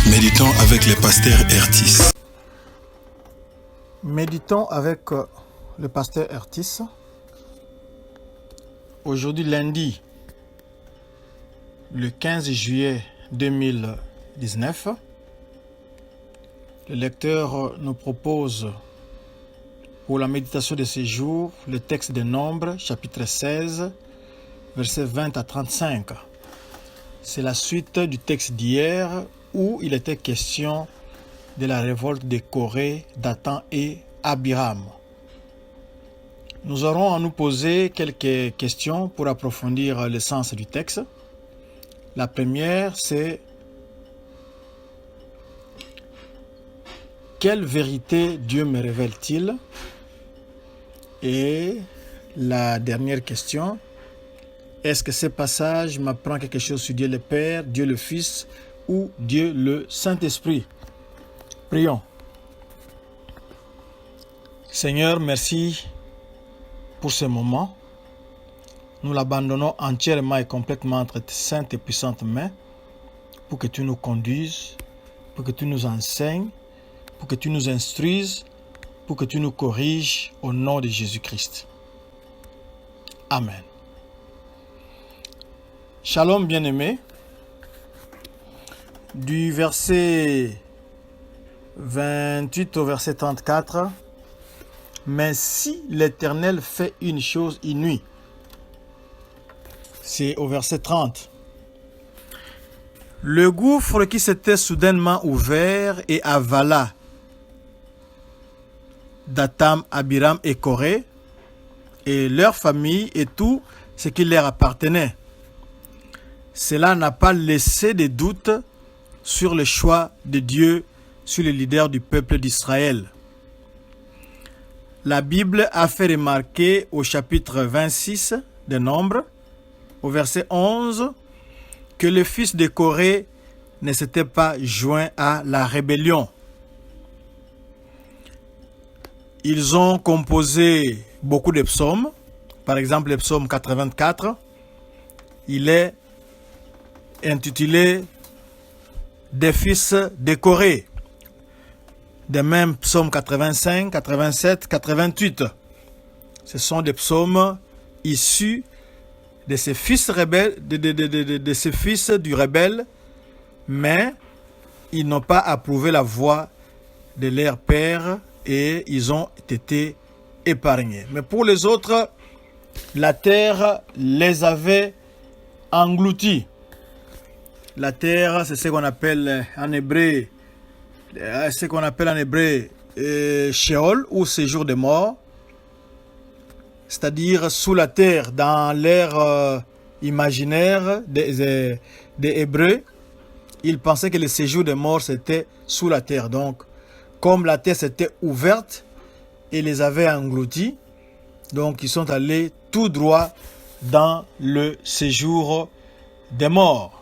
Méditons avec le pasteur Ertis. Méditons avec le pasteur Ertis. Aujourd'hui lundi, le 15 juillet 2019, le lecteur nous propose pour la méditation de ce jour le texte des Nombres, chapitre 16, versets 20 à 35. C'est la suite du texte d'hier où il était question de la révolte de Corée, Dathan et Abiram. Nous aurons à nous poser quelques questions pour approfondir le sens du texte. La première, c'est quelle vérité Dieu me révèle-t-il? Et la dernière question, est-ce que ce passage m'apprend quelque chose sur Dieu le Père, Dieu le Fils ou Dieu le Saint-Esprit? Prions. Seigneur, merci pour ce moment. Nous l'abandonnons entièrement et complètement entre tes saintes et puissantes mains pour que tu nous conduises, pour que tu nous enseignes, pour que tu nous instruises, pour que tu nous corriges au nom de Jésus-Christ. Amen. Shalom bien-aimés. Du verset 28 au verset 34. Mais si l'Éternel fait une chose inouïe, c'est au verset 30. Le gouffre qui s'était soudainement ouvert et avala Dathan, Abiram et Corée, et leur famille et tout ce qui leur appartenait. Cela n'a pas laissé de doute sur le choix de Dieu sur les leaders du peuple d'Israël. La Bible a fait remarquer au chapitre 26 des Nombres, au verset 11, que le fils de Corée ne s'était pas joint à la rébellion. Ils ont composé beaucoup de psaumes. Par exemple, le psaume 84, il est intitulé « Des fils de Corée ». De même, psaume 85, 87, 88. Ce sont des psaumes issus de ces fils rebelles, de ces fils du rebelle, mais ils n'ont pas approuvé la voie de leur père et ils ont été épargnés. Mais pour les autres, la terre les avait engloutis. La terre, c'est ce qu'on appelle en hébreu, Sheol ou séjour des morts, c'est-à-dire sous la terre, dans l'ère imaginaire des Hébreux, ils pensaient que le séjour des morts c'était sous la terre. Donc, comme la terre s'était ouverte et les avait engloutis, donc ils sont allés tout droit dans le séjour des morts.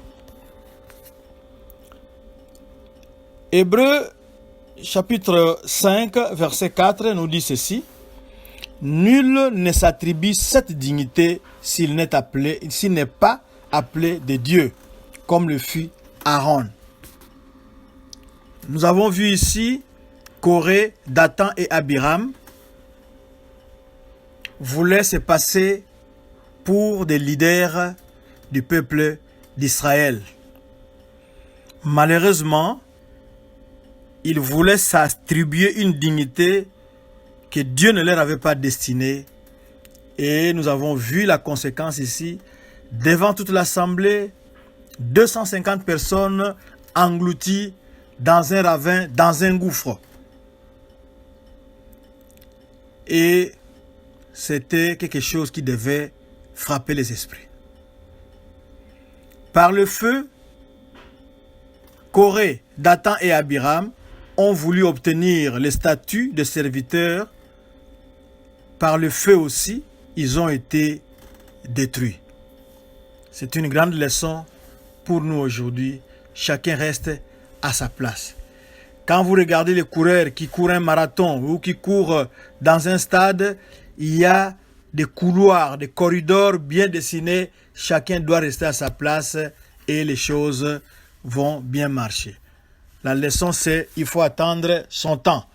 Hébreux chapitre 5 verset 4 nous dit ceci: nul ne s'attribue cette dignité s'il n'est pas appelé de Dieu, comme le fut Aaron. Nous avons vu ici Corée, Dathan et Abiram voulaient se passer pour des leaders du peuple d'Israël. Malheureusement, ils voulaient s'attribuer une dignité que Dieu ne leur avait pas destinée. Et nous avons vu la conséquence ici. Devant toute l'assemblée, 250 personnes englouties dans un ravin, dans un gouffre. Et c'était quelque chose qui devait frapper les esprits. Par le feu, Corée, Dathan et Abiram ont voulu obtenir le statut de serviteurs. Par le feu aussi, ils ont été détruits. C'est une grande leçon pour nous aujourd'hui. Chacun reste à sa place. Quand vous regardez les coureurs qui courent un marathon ou qui courent dans un stade, il y a des couloirs, des corridors bien dessinés. Chacun doit rester à sa place et les choses vont bien marcher. La leçon, c'est il faut attendre son temps.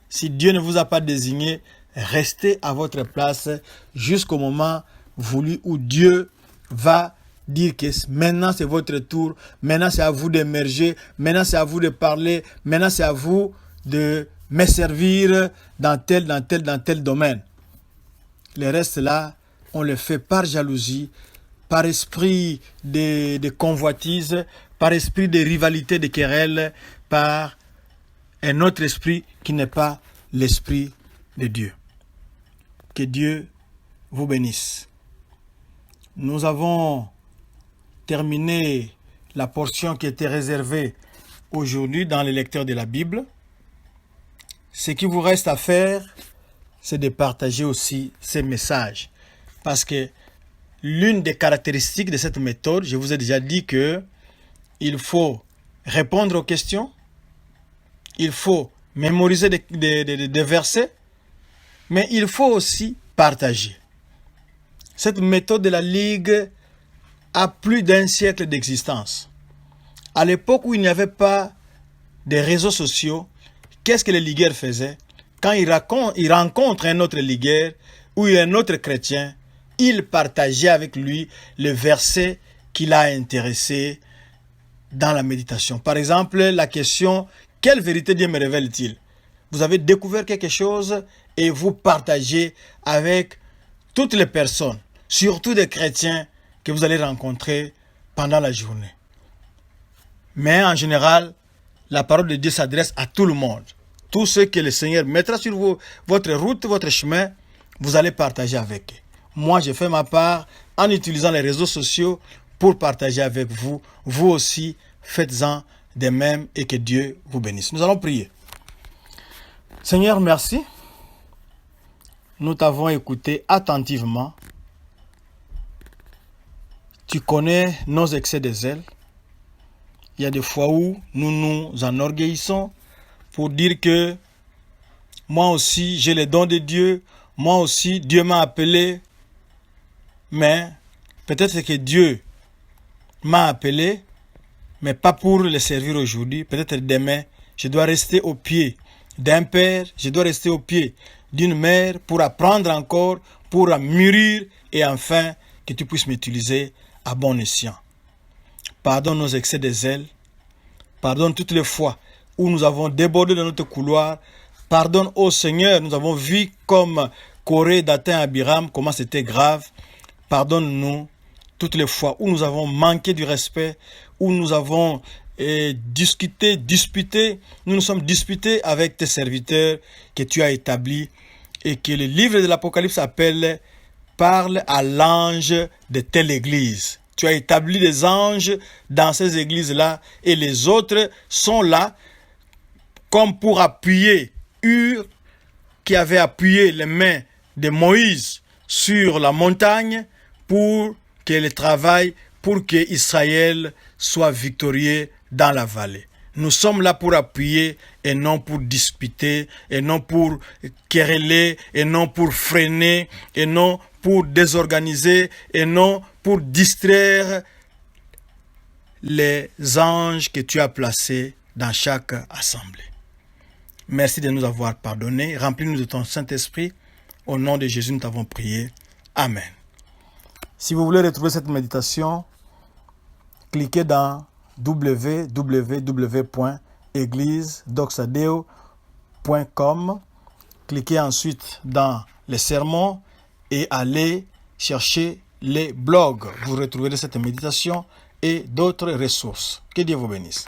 Si Dieu ne vous a pas désigné, restez à votre place jusqu'au moment voulu où Dieu va dire que maintenant c'est votre tour, maintenant c'est à vous d'émerger, maintenant c'est à vous de parler, maintenant c'est à vous de me servir dans tel domaine. Le reste là, on le fait par jalousie, par esprit de convoitise, par esprit de rivalité, de querelle, par un autre esprit qui n'est pas l'esprit de Dieu. Que Dieu vous bénisse. Nous avons terminé la portion qui était réservée aujourd'hui dans les lecteurs de la Bible. Ce qui vous reste à faire, c'est de partager aussi ces messages. Parce que l'une des caractéristiques de cette méthode, je vous ai déjà dit que il faut répondre aux questions, il faut mémoriser des versets, mais il faut aussi partager. Cette méthode de la Ligue a plus d'un siècle d'existence. À l'époque où il n'y avait pas de réseaux sociaux, qu'est-ce que les ligueurs faisaient? Quand ils rencontrent un autre ligueur ou un autre chrétien, ils partageaient avec lui le verset qui l'a intéressé dans la méditation. Par exemple, la question « Quelle vérité Dieu me révèle-t-il » Vous avez découvert quelque chose et vous partagez avec toutes les personnes, surtout des chrétiens que vous allez rencontrer pendant la journée. Mais en général, la parole de Dieu s'adresse à tout le monde. Tous ceux que le Seigneur mettra sur votre route, votre chemin, vous allez partager avec eux. Moi, j'ai fait ma part en utilisant les réseaux sociaux pour partager avec vous. Vous aussi, faites-en de même et que Dieu vous bénisse. Nous allons prier. Seigneur, merci. Nous t'avons écouté attentivement. Tu connais nos excès de zèle. Il y a des fois où nous nous enorgueillissons pour dire que moi aussi j'ai les dons de Dieu, moi aussi Dieu m'a appelé, mais peut-être que Dieu m'a appelé, mais pas pour le servir aujourd'hui, peut-être demain, je dois rester au pied d'un père, je dois rester au pied d'une mère pour apprendre encore, pour mûrir et enfin que tu puisses m'utiliser à bon escient. Pardonne nos excès de zèle, pardonne toutes les fois où nous avons débordé dans notre couloir, pardonne ô Seigneur, nous avons vu comme Corée, Dathan, Abiram, comment c'était grave, pardonne-nous toutes les fois où nous avons manqué du respect, où nous avons disputé, nous nous sommes disputés avec tes serviteurs que tu as établis et que le livre de l'Apocalypse s'appelle « Parle à l'ange de telle église ». Tu as établi des anges dans ces églises-là et les autres sont là comme pour appuyer Hur qui avait appuyé les mains de Moïse sur la montagne pour que le travail, pour que Israël soit victorieux dans la vallée. Nous sommes là pour appuyer et non pour disputer, et non pour quereller, et non pour freiner, et non pour désorganiser, et non pour distraire les anges que tu as placés dans chaque assemblée. Merci de nous avoir pardonné. Remplis-nous de ton Saint-Esprit. Au nom de Jésus, nous t'avons prié. Amen. Si vous voulez retrouver cette méditation, cliquez dans www.églisedoxadeo.com. Cliquez ensuite dans les sermons et allez chercher les blogs. Vous retrouverez cette méditation et d'autres ressources. Que Dieu vous bénisse.